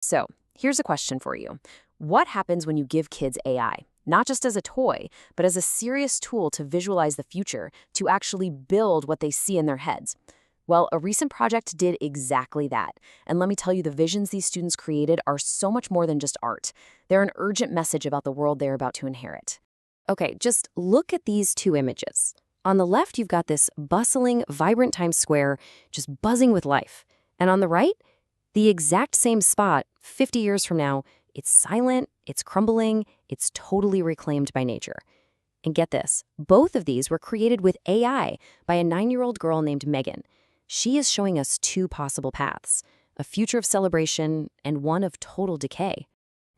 So, here's a question for you. What happens when you give kids AI? Not just as a toy, but as a serious tool to visualize the future, to actually build what they see in their heads. Well, a recent project did exactly that. And let me tell you, the visions these students created are so much more than just art. They're an urgent message about the world they're about to inherit. Okay, just look at these two images. On the left, you've got this bustling, vibrant Times Square, just buzzing with life. And on the right, the exact same spot, 50 years from now, it's silent, it's crumbling, it's totally reclaimed by nature. And get this, both of these were created with AI by a 9-year-old girl named Megan. She is showing us two possible paths, a future of celebration and one of total decay.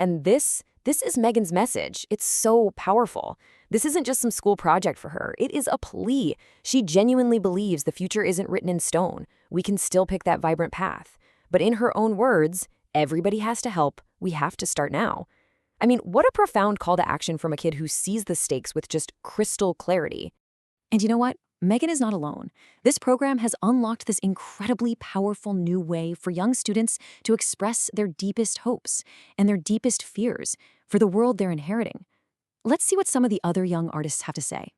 And this is Megan's message. It's so powerful. This isn't just some school project for her. It is a plea. She genuinely believes the future isn't written in stone. We can still pick that vibrant path. But in her own words, everybody has to help. We have to start now. I mean, what a profound call to action from a kid who sees the stakes with just crystal clarity. And you know what? Megan is not alone. This program has unlocked this incredibly powerful new way for young students to express their deepest hopes and their deepest fears for the world they're inheriting. Let's see what some of the other young artists have to say.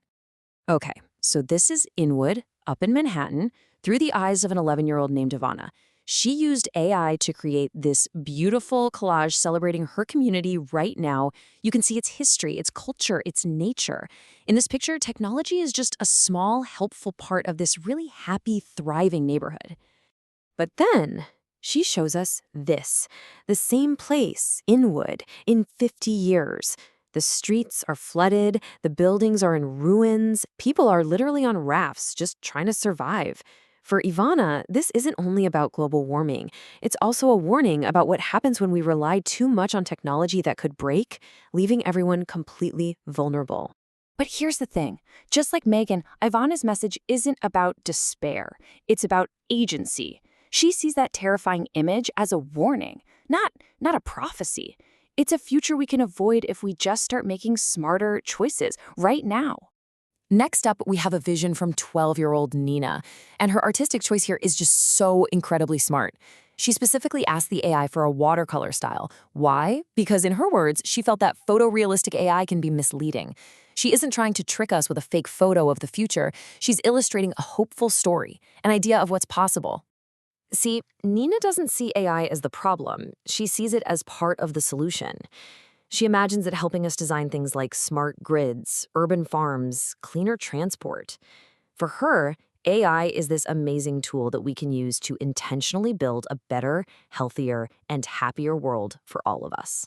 Okay, so this is Inwood, up in Manhattan, through the eyes of an 11-year-old named Ivana. She used AI to create this beautiful collage celebrating her community right now. You can see its history, its culture, its nature. In this picture, technology is just a small, helpful part of this really happy, thriving neighborhood. But then she shows us this, the same place, Inwood, in 50 years. The streets are flooded, the buildings are in ruins, people are literally on rafts just trying to survive. For Ivana, this isn't only about global warming. It's also a warning about what happens when we rely too much on technology that could break, leaving everyone completely vulnerable. But here's the thing. Just like Megan, Ivana's message isn't about despair. It's about agency. She sees that terrifying image as a warning, not a prophecy. It's a future we can avoid if we just start making smarter choices right now. Next up, we have a vision from 12-year-old Nina, and her artistic choice here is just so incredibly smart. She specifically asked the AI for a watercolor style. Why? Because in her words, she felt that photorealistic AI can be misleading. She isn't trying to trick us with a fake photo of the future. She's illustrating a hopeful story, an idea of what's possible. See, Nina doesn't see AI as the problem. She sees it as part of the solution. She imagines it helping us design things like smart grids, urban farms, cleaner transport. For her, AI is this amazing tool that we can use to intentionally build a better, healthier, and happier world for all of us.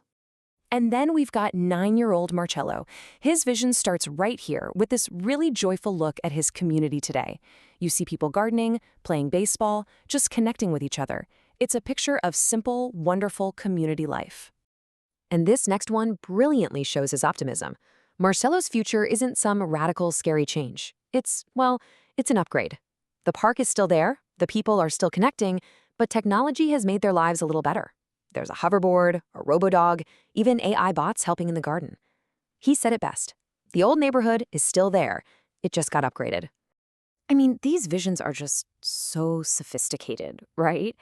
And then we've got 9-year-old Marcello. His vision starts right here with this really joyful look at his community today. You see people gardening, playing baseball, just connecting with each other. It's a picture of simple, wonderful community life. And this next one brilliantly shows his optimism. Marcelo's future isn't some radical, scary change. It's an upgrade. The park is still there, the people are still connecting, but technology has made their lives a little better. There's a hoverboard, a robo-dog, even AI bots helping in the garden. He said it best. The old neighborhood is still there. It just got upgraded. I mean, these visions are just so sophisticated, right?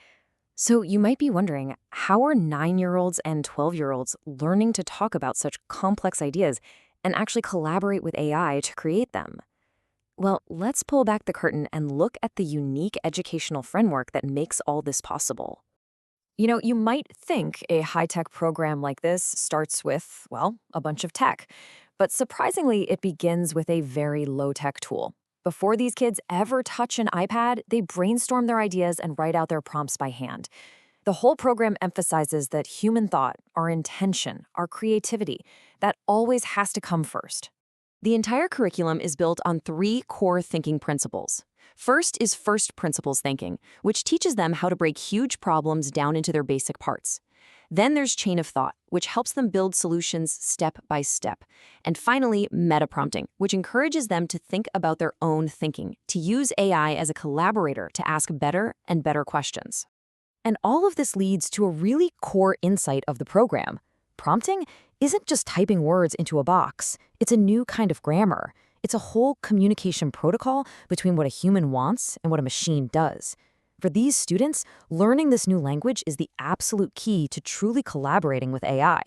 So you might be wondering, how are 9-year-olds and 12-year-olds learning to talk about such complex ideas and actually collaborate with AI to create them? Well, let's pull back the curtain and look at the unique educational framework that makes all this possible. You know, you might think a high-tech program like this starts with, a bunch of tech. But surprisingly, it begins with a very low-tech tool. Before these kids ever touch an iPad, they brainstorm their ideas and write out their prompts by hand. The whole program emphasizes that human thought, our intention, our creativity, that always has to come first. The entire curriculum is built on 3 core thinking principles. First is first principles thinking, which teaches them how to break huge problems down into their basic parts. Then there's chain of thought, which helps them build solutions step by step. And finally, meta-prompting, which encourages them to think about their own thinking, to use AI as a collaborator to ask better and better questions. And all of this leads to a really core insight of the program. Prompting isn't just typing words into a box. It's a new kind of grammar. It's a whole communication protocol between what a human wants and what a machine does. For these students, learning this new language is the absolute key to truly collaborating with AI.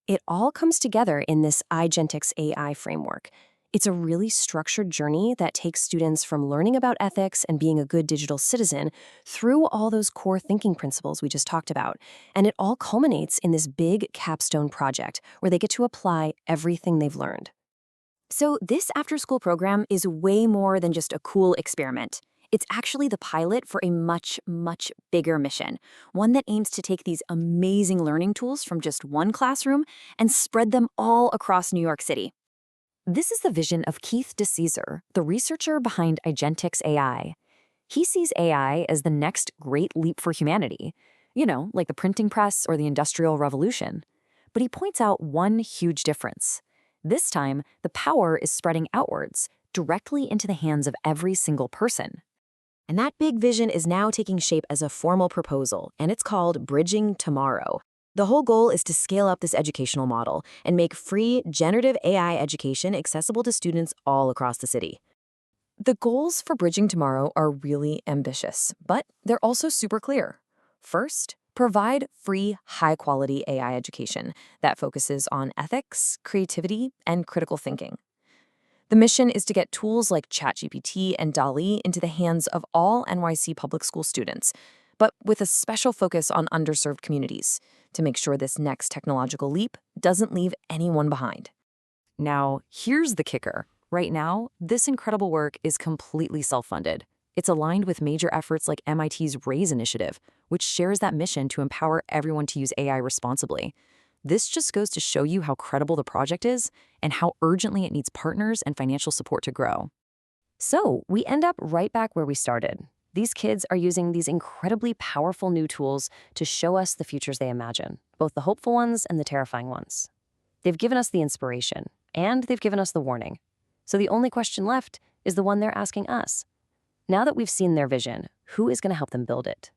It all comes together in this iGentics AI framework. It's a really structured journey that takes students from learning about ethics and being a good digital citizen through all those core thinking principles we just talked about. And it all culminates in this big capstone project where they get to apply everything they've learned. So, this after school program is way more than just a cool experiment. It's actually the pilot for a much, much bigger mission, one that aims to take these amazing learning tools from just one classroom and spread them all across New York City. This is the vision of Keith DeCesar, the researcher behind iGentics AI. He sees AI as the next great leap for humanity, like the printing press or the Industrial Revolution. But he points out one huge difference. This time, the power is spreading outwards, directly into the hands of every single person. And that big vision is now taking shape as a formal proposal, and it's called Bridging Tomorrow. The whole goal is to scale up this educational model and make free generative AI education accessible to students all across the city. The goals for Bridging Tomorrow are really ambitious, but they're also super clear. First, provide free, high-quality AI education that focuses on ethics, creativity, and critical thinking. The mission is to get tools like ChatGPT and DALL-E into the hands of all NYC public school students, but with a special focus on underserved communities to make sure this next technological leap doesn't leave anyone behind. Now, here's the kicker. Right now, this incredible work is completely self-funded. It's aligned with major efforts like MIT's RAISE initiative, which shares that mission to empower everyone to use AI responsibly. This just goes to show you how credible the project is and how urgently it needs partners and financial support to grow. So, we end up right back where we started. These kids are using these incredibly powerful new tools to show us the futures they imagine, both the hopeful ones and the terrifying ones. They've given us the inspiration, and they've given us the warning. So the only question left is the one they're asking us. Now that we've seen their vision, who is going to help them build it?